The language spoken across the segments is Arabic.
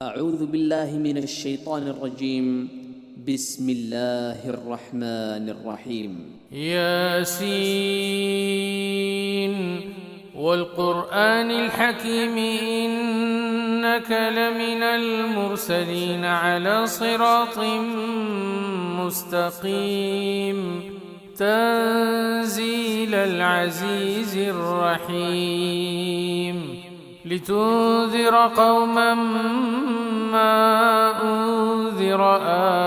أعوذ بالله من الشيطان الرجيم. بسم الله الرحمن الرحيم. ياسين والقرآن الحكيم إنك لمن المرسلين على صراط مستقيم تنزيل العزيز الرحيم لتنذر قوما ما أنذر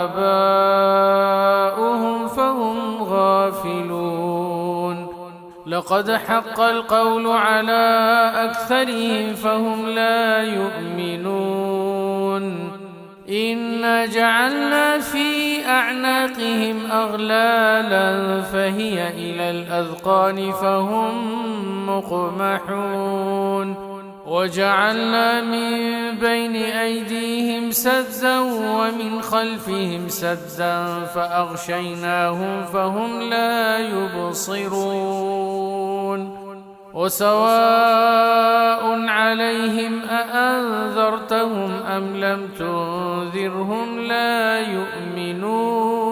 آباؤهم فهم غافلون لقد حق القول على أكثرهم فهم لا يؤمنون إنا جعلنا في أعناقهم أغلالا فهي إلى الأذقان فهم مقمحون وجعلنا من بين أيديهم سدا ومن خلفهم سدا فأغشيناهم فهم لا يبصرون وسواء عليهم أأنذرتهم أم لم تنذرهم لا يؤمنون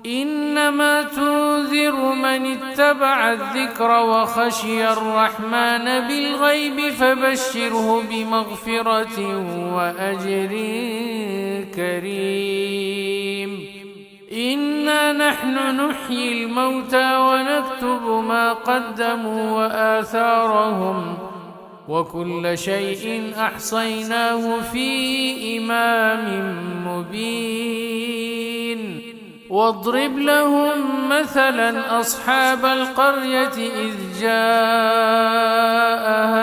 إنما تنذر من اتبع الذكر وخشي الرحمن بالغيب فبشره بمغفرة وأجر كريم إنا نحن نحيي الموتى ونكتب ما قدموا وآثارهم وكل شيء أحصيناه في إمام مبين واضرب لهم مثلا أصحاب القرية إذ جاءها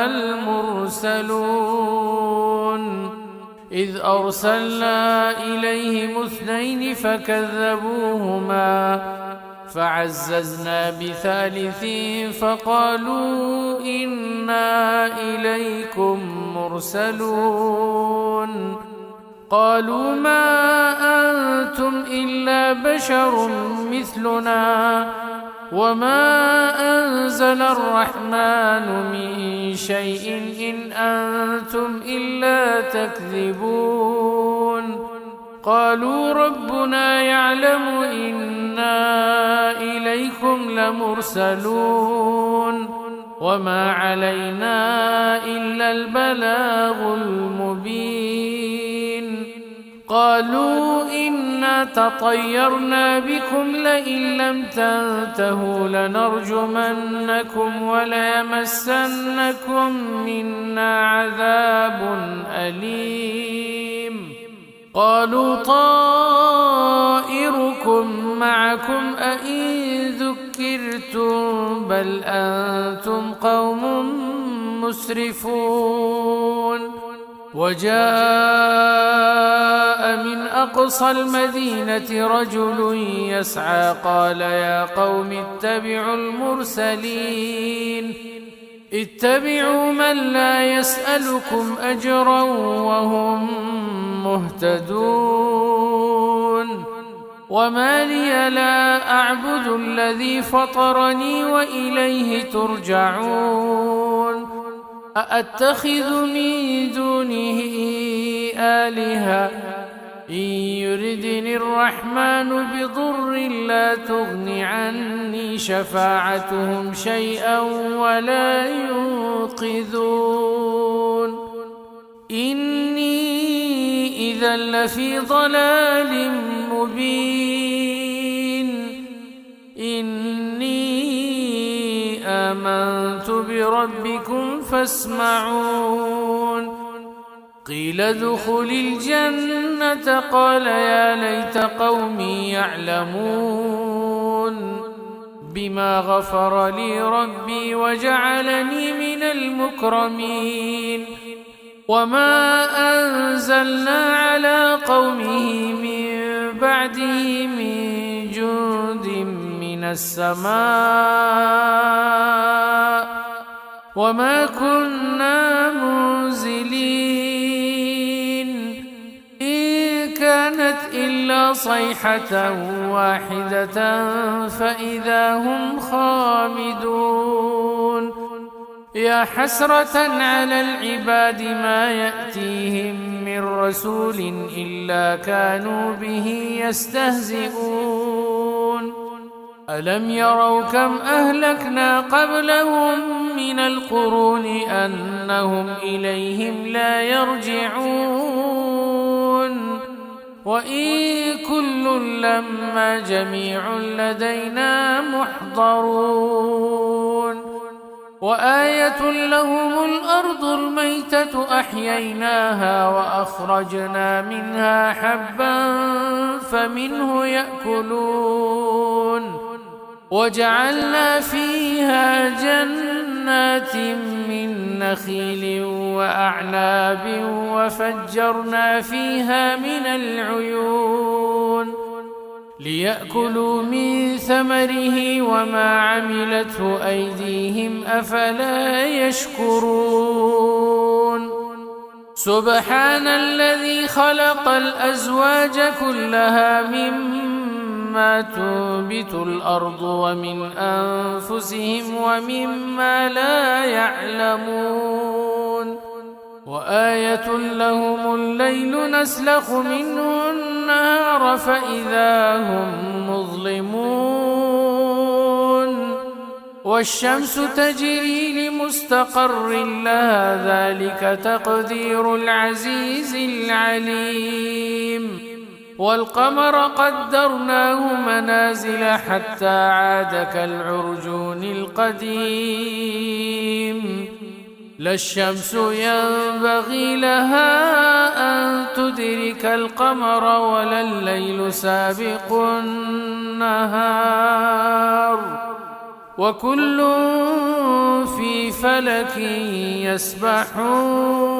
المرسلون إذ أرسلنا إليهم 2 فكذبوهما فعززنا ب3 فقالوا إنا إليكم مرسلون قالوا ما أنتم إلا بشر مثلنا وما أنزل الرحمن من شيء إن أنتم إلا تكذبون قالوا ربنا يعلم إنا إليكم لمرسلون وما علينا إلا البلاغ المبين قالوا إنا تطيرنا بكم لئن لم تنتهوا لنرجمنكم وليمسنكم منا عذاب أليم قالوا طائركم معكم أئن ذكرتم بل أنتم قوم مسرفون وجاء من أقصى المدينة رجل يسعى قال يا قوم اتبعوا المرسلين اتبعوا من لا يسألكم أجرا وهم مهتدون وما لي لا أعبد الذي فطرني وإليه ترجعون أأتخذ من دونه آلهة إن يردني الرحمن بضر لا تغن عني شفاعتهم شيئا ولا ينقذون إني إذا لفي ضلال مبين إني آمنت بربكم فاسمعون قيل ادخل الجنة قال يا ليت قومي يعلمون بما غفر لي ربي وجعلني من المكرمين وما أنزلنا على قومه من بعده من جند من السماء وما كنا منزلين إن كانت إلا صيحة واحدة فإذا هم خامدون يا حسرة على العباد ما يأتيهم من رسول إلا كانوا به يستهزئون ألم يروا كم أهلكنا قبلهم من القرون أنهم إليهم لا يرجعون وإن كل لما جميع لدينا محضرون وآية لهم الأرض الميتة أحييناها وأخرجنا منها حبا فمنه يأكلون وجعلنا فيها جنات من نخيل وأعناب وفجرنا فيها من العيون ليأكلوا من ثمره وما عملته أيديهم أفلا يشكرون سبحان الذي خلق الأزواج كلها مما تنبت الأرض ومن أنفسهم ومما لا يعلمون وآية لهم الليل نسلخ منه النهار فإذا هم مظلمون والشمس تجري لمستقر لها ذلك تقدير العزيز العليم والقمر قدرناه منازل حتى عاد كالعرجون القديم لا الشمس ينبغي لها أن تدرك القمر ولا الليل سابق النهار وكل في فلك يسبحون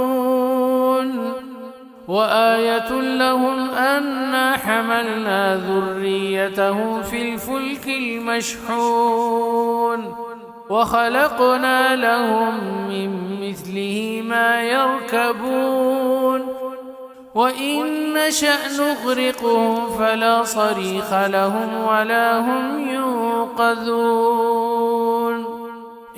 وآية لهم أنا حملنا ذريتهم في الفلك المشحون وخلقنا لهم من مثله ما يركبون وإن نشأ نغرقهم فلا صريخ لهم ولا هم ينقذون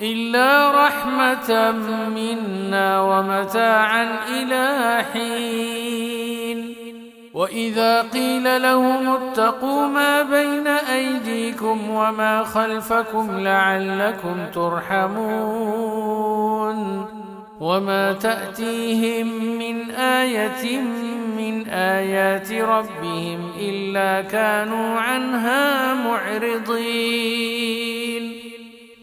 إلا رحمة منا ومتاعا إلى حين وإذا قيل لهم اتقوا ما بين أيديكم وما خلفكم لعلكم ترحمون وما تأتيهم من آية من آيات ربهم إلا كانوا عنها معرضين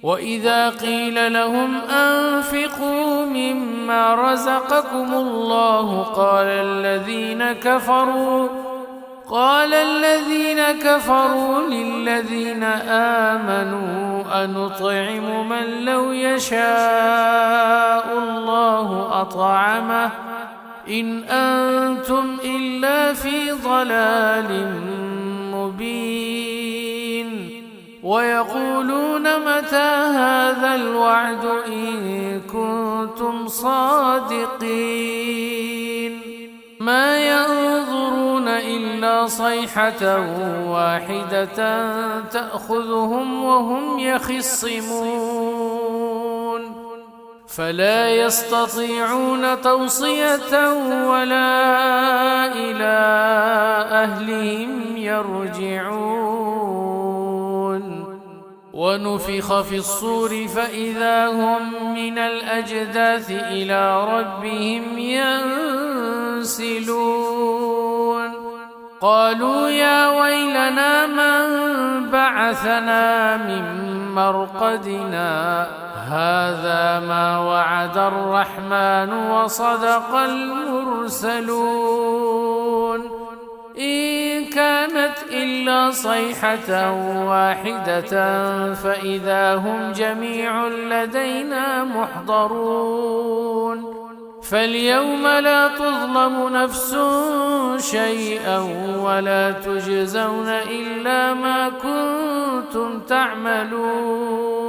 وإذا قيل لهم أنفقوا مما رزقكم الله قال الذين كفروا للذين آمنوا أنطعم من لو يشاء الله أطعمه إن أنتم إلا في ضلال مبين ويقولون متى هذا الوعد إن كنتم صادقين ما ينظرون إلا صيحة واحدة تأخذهم وهم يخصمون فلا يستطيعون توصية ولا إلى أهلهم يرجعون ونفخ في الصور فإذا هم من الأجداث إلى ربهم ينسلون قالوا يا ويلنا من بعثنا من مرقدنا هذا ما وعد الرحمن وصدق المرسلون إن كانت إلا صيحة واحدة فإذا هم جميع لدينا محضرون فاليوم لا تظلم نفس شيئا ولا تجزون إلا ما كنتم تعملون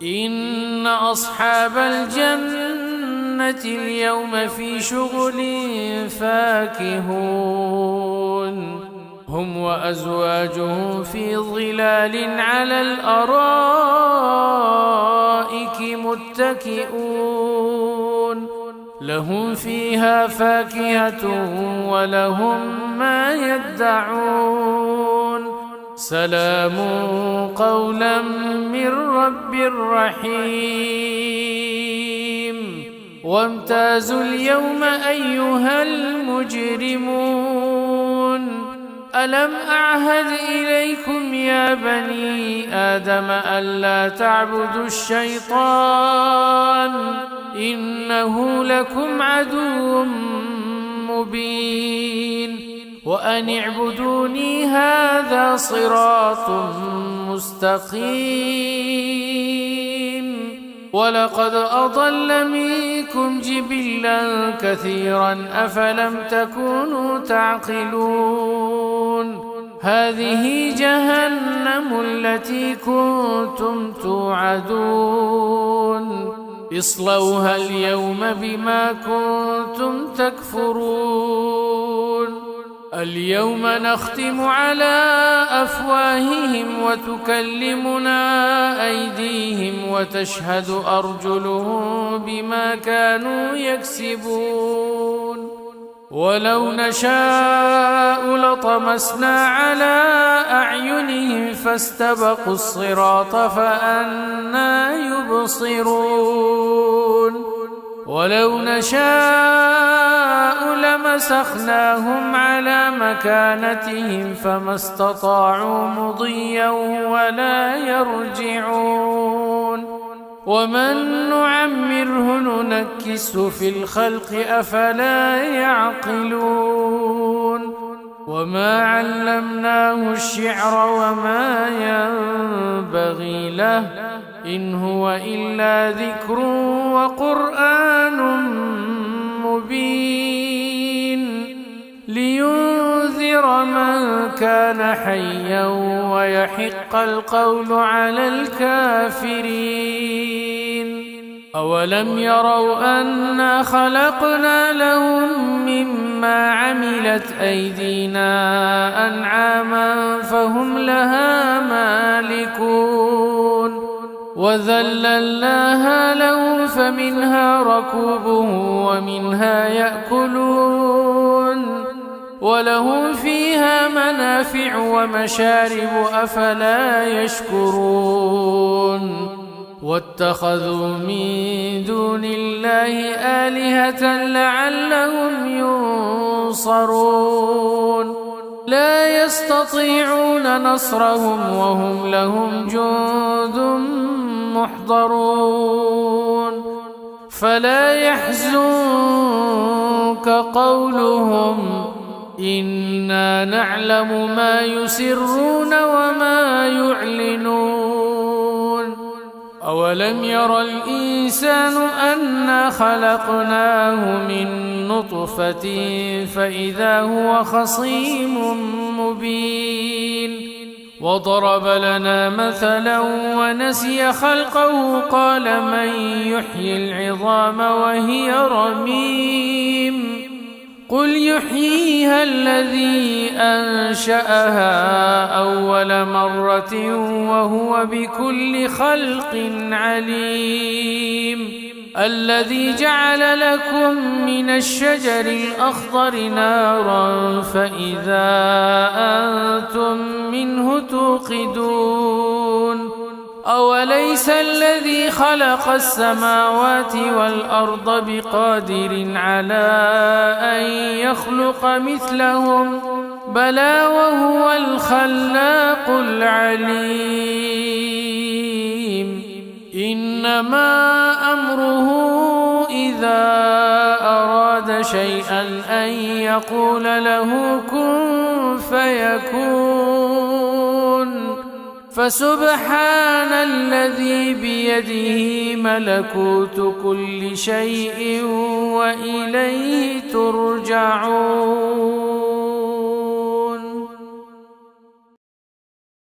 إن أصحاب الجنة اليوم في شغل فاكهون هم وأزواجهم في ظلال على الأرائك متكئون لهم فيها فاكهة ولهم ما يدعون سلام قولا من رب رحيم وامتازوا اليوم أيها المجرمون ألم أعهد إليكم يا بني آدم ألا تعبدوا الشيطان إنه لكم عدو مبين وأن اعبدوني هذا صراط مستقيم ولقد أضل منكم جبلا كثيرا أفلم تكونوا تعقلون هذه جهنم التي كنتم توعدون اصلوها اليوم بما كنتم تكفرون اليوم نختم على أفواههم وتكلمنا أيديهم وتشهد أرجلهم بما كانوا يكسبون ولو نشاء لطمسنا على أعينهم فاستبقوا الصراط فأنى يبصرون ولو نشاء لمسخناهم على مكانتهم فما استطاعوا مضيا ولا يرجعون ومن نعمره ننكسه في الخلق أفلا يعقلون وما علمناه الشعر وما ينبغي له إن هو إلا ذكر وقرآن مبين لينذر من كان حيا ويحق القول على الكافرين أولم يروا أنا خلقنا لهم مما عملت أيدينا أنعاما فهم لها مالكون وذللناها لهم فمنها ركوبهم ومنها يأكلون ولهم فيها منافع ومشارب أفلا يشكرون واتخذوا من دون الله آلهة لعلهم ينصرون لا يستطيعون نصرهم وهم لهم جند محضرون فلا يحزنك قولهم إنا نعلم ما يسرون وما يعلنون أولم ير الإنسان أنا خلقناه من نطفة فإذا هو خصيم مبين وضرب لنا مثلا ونسي خلقه قال من يحيي العظام وهي رميم قل يحييها الذي أنشأها أول مرة وهو بكل خلق عليم الذي جعل لكم من الشجر الأخضر نارا فإذا أنتم منه توقدون أوليس الذي خلق السماوات والأرض بقادر على أن يخلق مثلهم بلى وهو الخلاق العليم إنما أمره إذا أراد شيئا أن يقول له كن فيكون فسبحان الذي بيده ملكوت كل شيء وإليه ترجعون